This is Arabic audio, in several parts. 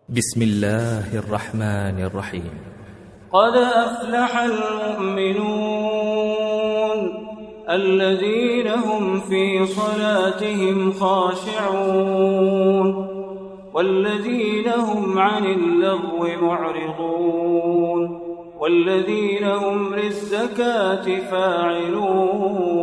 بسم الله الرحمن الرحيم. قد أفلح المؤمنون الذين هم في صلاتهم خاشعون والذين هم عن اللغو معرضون والذين هم للزكاة فاعلون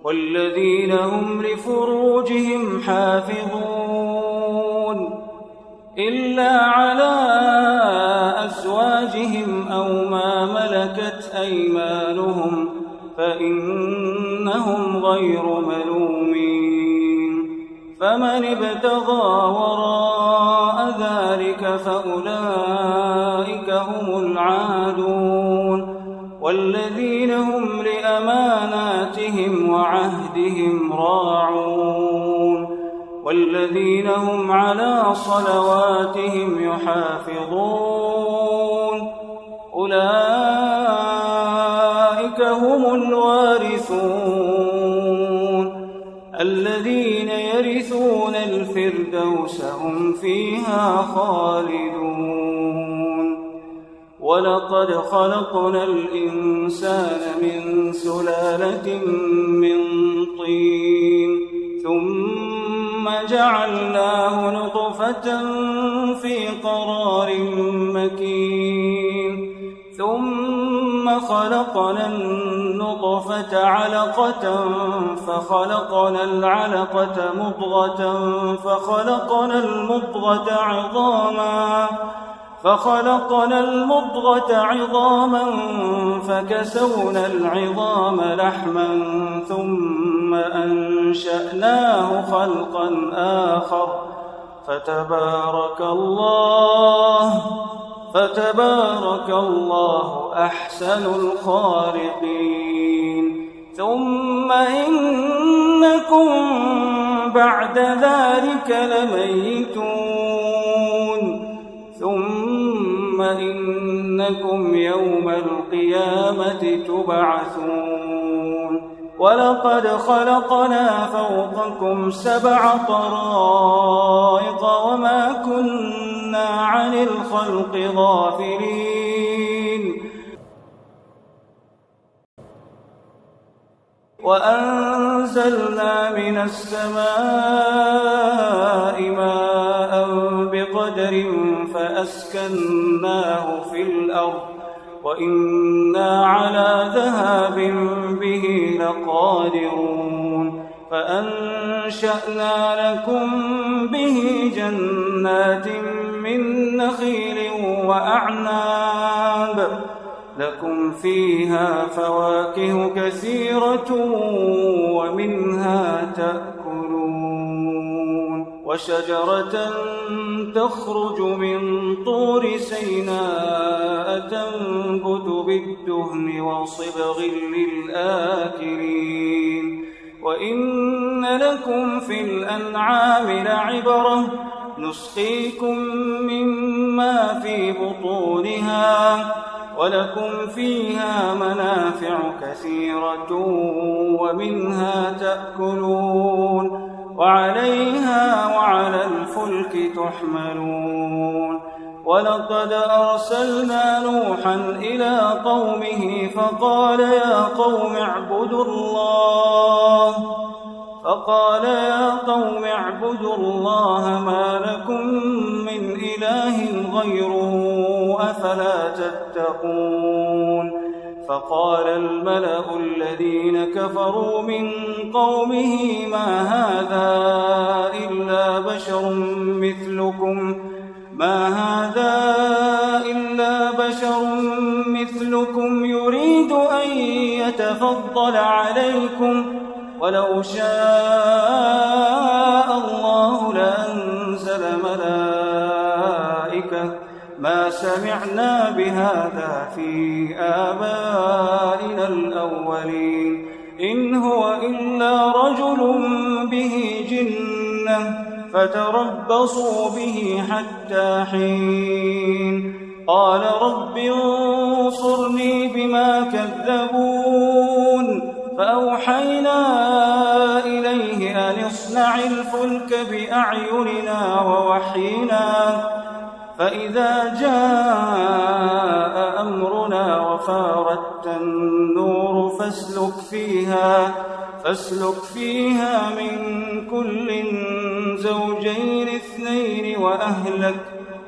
والذين هم لفروجهم حافظون إلا على أزواجهم أو ما ملكت أيمانهم فإنهم غير ملومين فمن ابتغى وراء ذلك فأولئك هم العادون والذين هم لأماناتهم وعهدهم راعون والذين هم على صلواتهم يحافظون أولئك هم الوارثون الذين يرثون الفردوس هم فيها خالدون ولقد خلقنا الإنسان من سلالة من طين ثم جعلناه نطفة في قرار مكين ثم خلقنا النطفة علقة فخلقنا العلقة مضغة فخلقنا المضغة عظاما فكسونا العظام لحما ثم أنشأناه خلقا آخر فتبارك الله أحسن الخالقين ثم إنكم بعد ذلك لميتون ثم إنكم يوم القيامة تبعثون ولقد خلقنا فوقكم 7 طرائق وما كنا عن الخلق غافلين وأنزلنا من السماء ماء بقدر فأسكناه في الأرض وإنا على ذهاب به لقادرون فأنشأنا لكم به جنات من نخيل وأعناب لكم فيها فواكه كثيرة ومنها تأكلون وشجرة تخرج من طور سيناء تنبت بالدهن وصبغ للآكلين وإن لكم في الأنعام لعبرة نسقيكم مما في بطونها ولكم فيها منافع كثيرة ومنها تأكلون وعليها وعلى الفلك تحملون ولقد أرسلنا نوحا إلى قومه فقال يا قوم اعبدوا الله ما لكم من إله غيره أفلا تتقون فقال الملأ الذين كفروا من قومه ما هذا إلا بشر مثلكم يريد أن يتفضل عليكم ولو شاء الله لأنزل ملائكة ما سمعنا بهذا في آبائنا الأولين إن هو إلا رجل به جنة فتربصوا به حتى حين قال رب انصرني بما كذبون فأوحينا إليه أن اصنع فاصنع الفلك بأعيننا ووحينا فإذا جاء أمرنا وفاردت النور فاسلك فيها من كل زوجين اثنين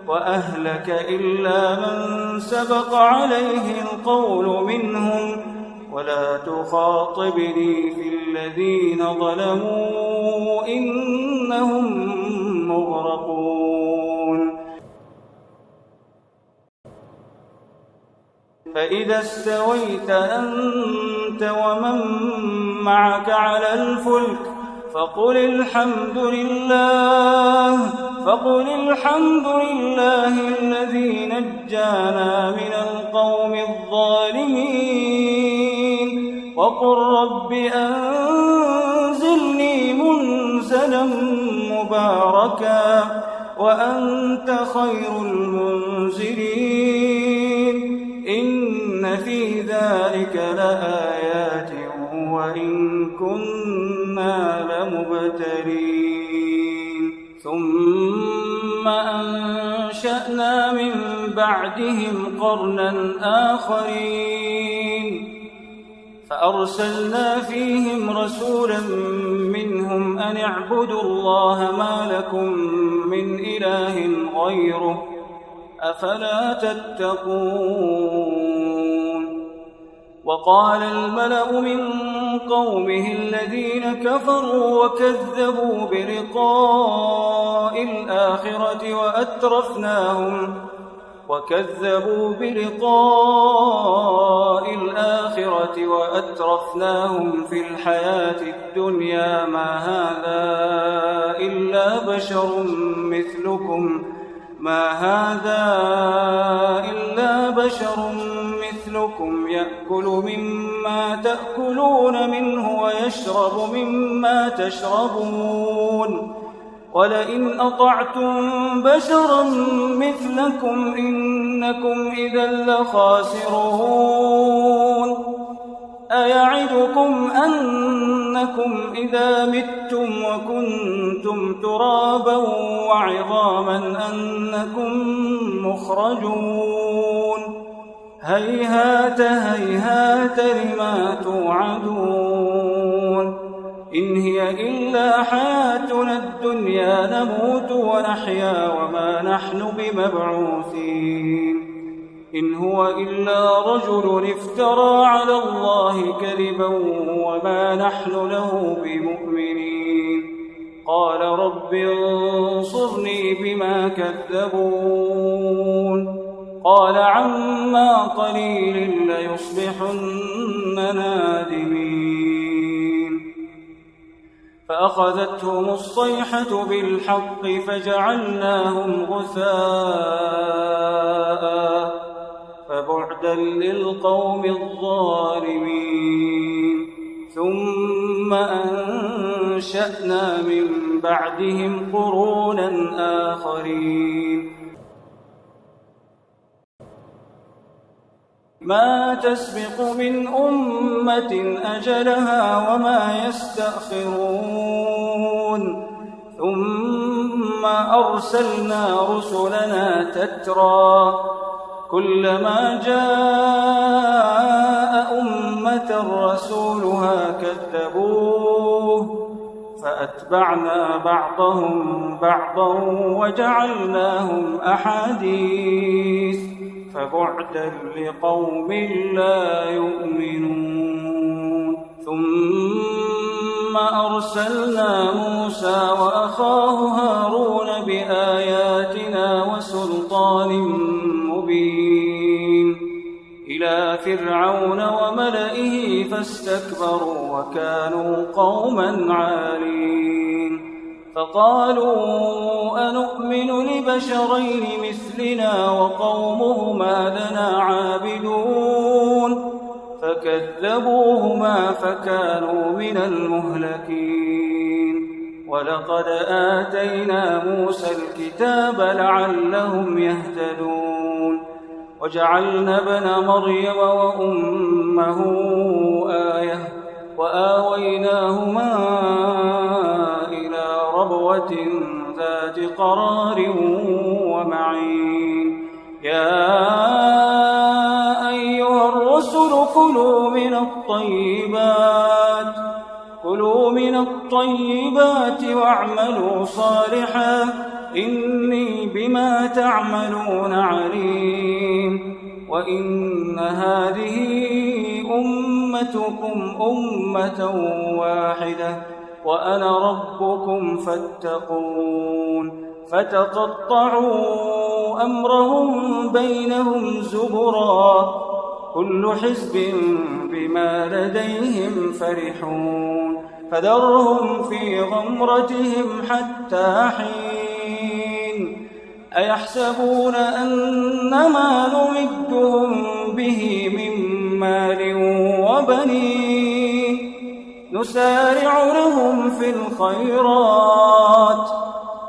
وأهلك إلا من سبق عليه القول منهم ولا تخاطبني في الذين ظلموا إنهم مغرقون فإذا استويت أنت ومن معك على الفلك فقل الحمد لله الذي نجانا من القوم الظالمين وقل رب أنزلني منزلا مباركا وأنت خير المنزلين إن في ذلك لآيات وإن كنا لمبتلين ثم أنشأنا من بعدهم قرنا آخرين فأرسلنا فيهم رسولا منهم أن اعبدوا الله ما لكم من إله غيره أفلا تتقون وقال الملأ من قومه الذين كفروا وكذبوا بلقاء الآخرة وأترفناهم في الحياة الدنيا ما هذا إلا بشر مثلكم يأكل مما تأكلون منه ويشرب مما تشربون ولئن أطعتم بشرا مثلكم إنكم إذا لخاسرون أيعدكم أنكم إذا متم وكنتم ترابا وعظاما أنكم مخرجون هيهات لما توعدون إن هي إلا حياتنا الدنيا نموت ونحيا وما نحن بمبعوثين إن هو إلا رجل افترى على الله كذبا وما نحن له بمؤمنين قال رب انصرني بما كذبون قال عما قليل ليصبحن نادمين فأخذتهم الصيحة بالحق فجعلناهم غثاء فبعدا للقوم الظالمين ثم أنشأنا من بعدهم قرونا آخرين ما تسبق من أمة أجلها وما يستأخرون ثم أرسلنا رسلنا تترى كلما جاء أمة رسولها كذبوه فأتبعنا بعضهم بعضا وجعلناهم أحاديث فبعدا لقوم لا يؤمنون ثم أرسلنا موسى وأخاه هارون بآياتنا وسلطان مبين إلى فرعون وملئه فاستكبروا وكانوا قوما عالين فقالوا أنؤمن لبشرين مثلنا وقومهما لنا عابدون فكذبوهما فكانوا من المهلكين ولقد آتينا موسى الكتاب لعلهم يهتدون وجعلنا ابن مريم وأمه آية وآويناهما إلى ربوة ذات قرار ومعين. يا أيها الرسل كلوا من الطيبات واعملوا صالحا إني بما تعملون عليم. وإن هذه أمتكم أمة واحدة وأنا ربكم فاتقون. فتقطعوا أمرهم بينهم زبرا كل حزب بما لديهم فرحون. فذرهم في غمرتهم حتى حين. أيحسبون أنما نمدهم به من مال وبنين نسارع لهم في الخيرات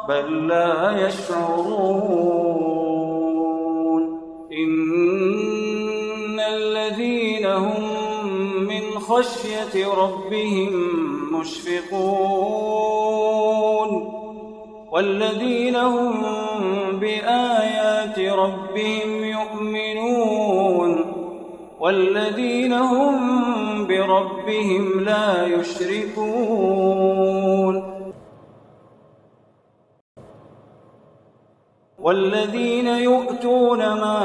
بل لا يشعرون. إن الذين هم من خشية ربهم مشفقون والذين هم بآيات ربهم يؤمنون والذين هم بربهم لا يشركون. والذين يؤتون ما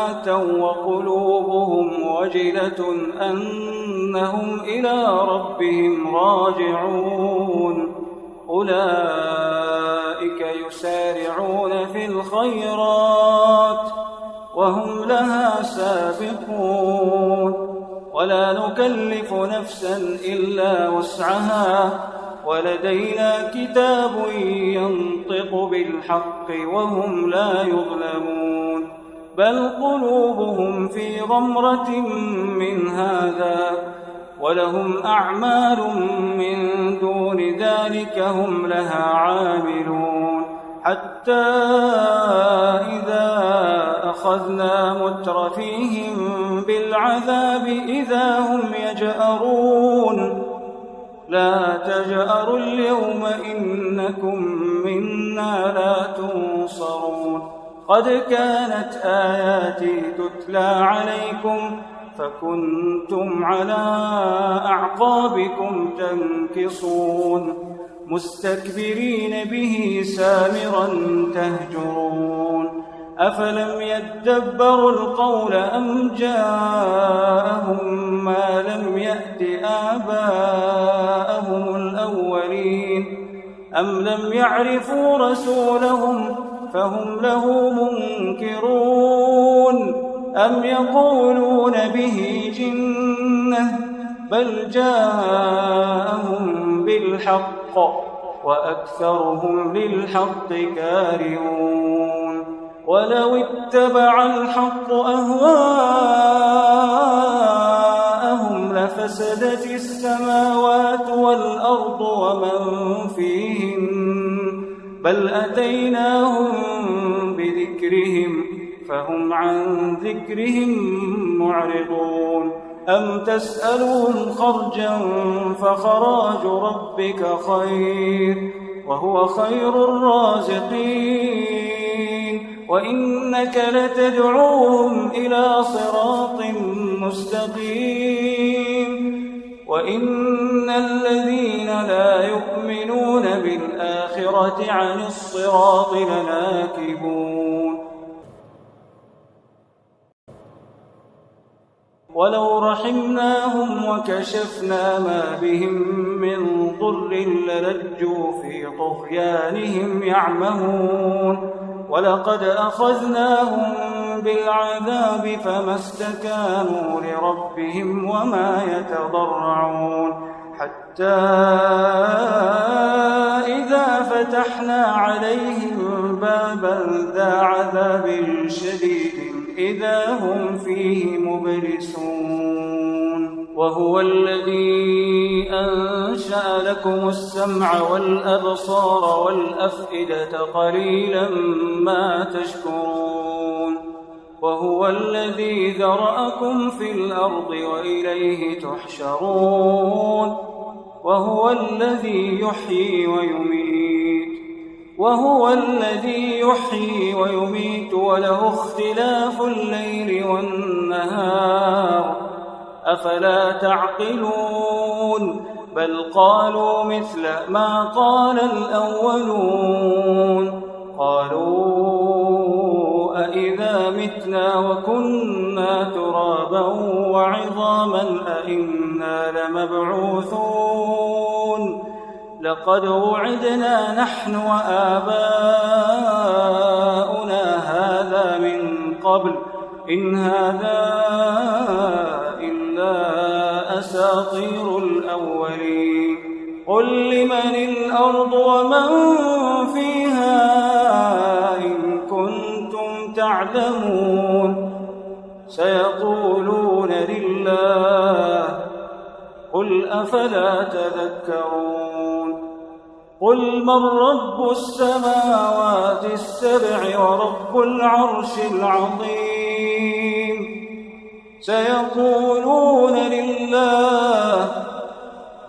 آتوا وقلوبهم وجلة أنهم إلى ربهم راجعون أولئك يسارعون في الخيرات وهم لها سابقون. ولا نكلف نفسا إلا وسعها ولدينا كتاب ينطق بالحق وهم لا يظلمون. بل قلوبهم في غمرة من هذا ولهم أعمال من دون ذلك هم لها عاملون. حتى إذا أخذنا مترفيهم بالعذاب إذا هم يجأرون. لا تجأروا اليوم إنكم منا لا تنصرون. قد كانت آياتي تتلى عليكم فكنتم على أعقابكم تنكصون مستكبرين به سامرا تهجرون. أفلم يدبروا القول أم جاءهم ما لم يأت آباءهم الأولين أم لم يعرفوا رسولهم فهم له منكرون أم يقولون به جنة بل جاءهم بالحق وأكثرهم للحق كارهون. ولو اتبع الحق أهواءهم لفسدت السماوات والأرض ومن فيهن بل أتيناهم بذكرهم فهم عن ذكرهم معرضون. أم تسألهم خرجا فخراج ربك خير وهو خير الرازقين. وإنك لتدعوهم إلى صراط مستقيم. وإن الذين لا يؤمنون بالآخرة عن الصراط لناكبون. ولو رحمناهم وكشفنا ما بهم من ضر للجوا في طغيانهم يعمهون. ولقد أخذناهم بالعذاب فما استكانوا لربهم وما يتضرعون حتى إذا فتحنا عليهم بابا ذا عذاب شديد إذا هم فيه مبلسون. وهو الذي أنشأ لكم السمع والأبصار والأفئدة قليلا ما تشكرون. وهو الذي ذرأكم في الأرض وإليه تحشرون. وهو الذي يحيي ويميت وله اختلاف الليل والنهار أفلا تعقلون بل قالوا مثل ما قال الأولون قالوا أإذا متنا وكنا ترابا وعظاما أإنا لمبعوثون لقد وعدنا نحن وآباؤنا هذا من قبل إن هذا إلا أساطير الأولين قل لمن الأرض ومن فيها إن كنتم تعلمون سيقولون لله قل أفلا تذكرون قل من رب السماوات السبع ورب العرش العظيم سيقولون لله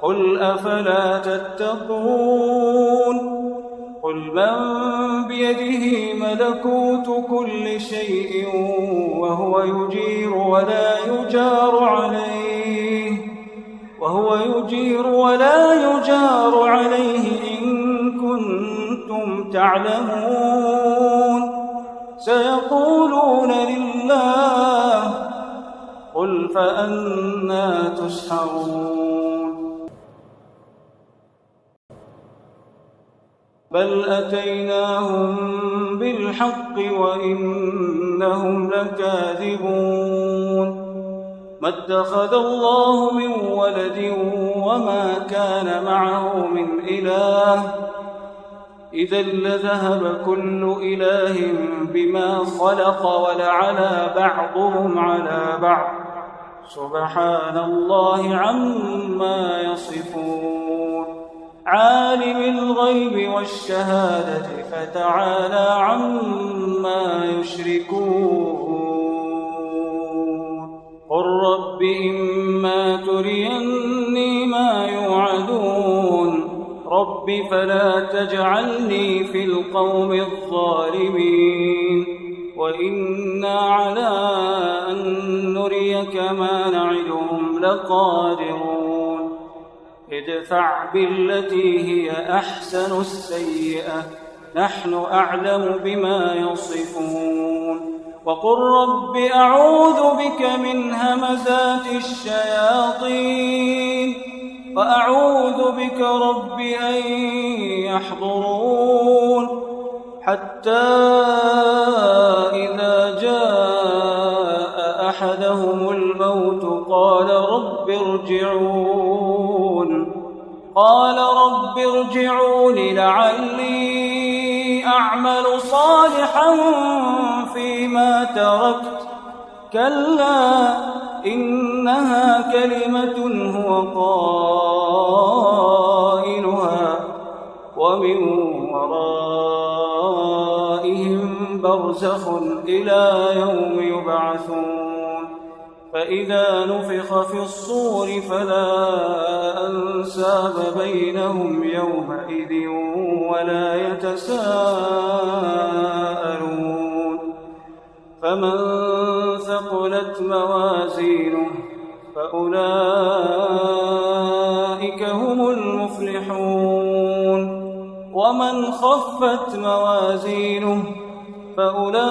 قل أفلا تتقون قل من بيده ملكوت كل شيء وهو يجير ولا يجار عليه إن كنتم تعلمون سيقولون لله قل فأنى تسحرون بل أتيناهم بالحق وإنهم لكاذبون ما اتخذ الله من ولد وما كان معه من إله إذا لذهب كل إله بما خلق ولعلى بعضهم على بعض سبحان الله عما يصفون عالم الغيب والشهادة فتعالى عما يشركون قل رب إما تريني ما يوعدون رب فلا تجعلني في القوم الظالمين وإنا على أن نريك ما نعدهم لقادرون ادفع بالتي هي أحسن السيئة نحن أعلم بما يصفون وقل رب أعوذ بك من همزات الشياطين وأعوذ بك رب أن يحضرون حتى إذا جاء أحدهم الموت قال رب ارجعون لعلي أعمل صالحا فيما تركت كلا إنها كلمة هو قائلها ومن ورائهم برزخ إلى يوم يبعثون فإذا نفخ في الصور فلا أنساب بينهم يومئذ ولا يتساءلون فمن ثقلت موازينه فأولئك هم المفلحون ومن خفت موازينه فأولئك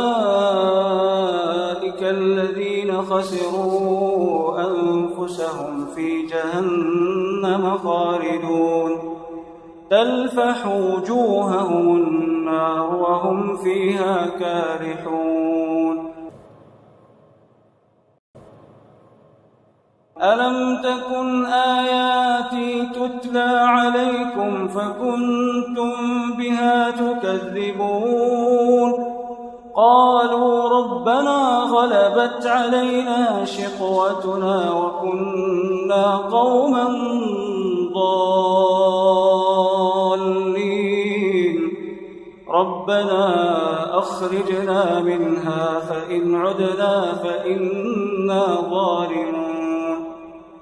الذين خسروا أنفسهم في جهنم خالدون تلفح وجوههم النار وهم فيها كالحون ألم تكن آياتي تتلى عليكم فكنتم بها تكذبون قالوا ربنا غلبت علينا شقوتنا وكنا قوما ضالين ربنا أخرجنا منها فإن عدنا فإنا ظالمون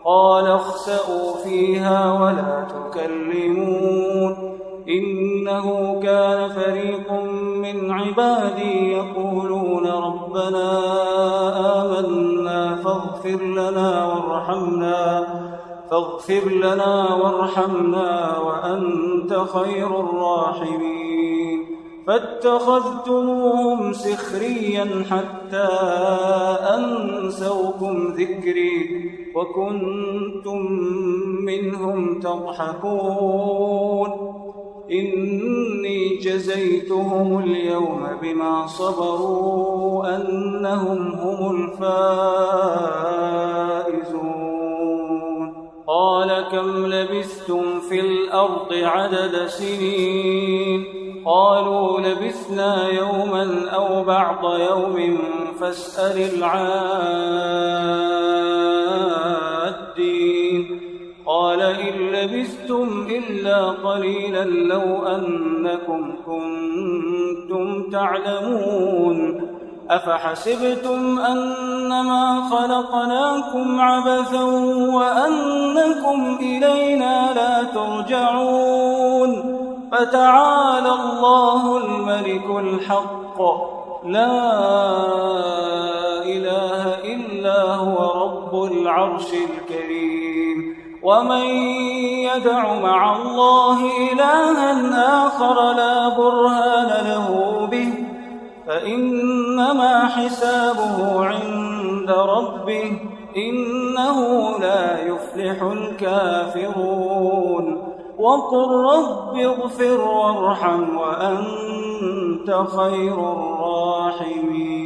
قال اخسئوا فيها ولا تكلمون إنه كان فريق من عبادي يقولون ربنا آمنا فاغفر لنا وارحمنا وأنت خير الراحمين فاتخذتموهم سخريا حتى أنسوكم ذكري وكنتم منهم تضحكون إني جزيتهم اليوم بما صبروا أنهم هم الفائزون قال كم لبثتم في الأرض عدد سنين قالوا لبثنا يوما أو بعض يوم فاسأل العادين قال إن لبثتم إلا قليلا لو أنكم كنتم تعلمون أفحسبتم أنما خلقناكم عبثا وأنكم إلينا لا ترجعون فتعالى الله الملك الحق لا إله إلا هو رب العرش الكريم ومن يدع مع الله إلها آخر لا برهان له به فإنما حسابه عند ربه إنه لا يفلح الكافرون وقل رب اغفر وارحم وأنت خير الراحمين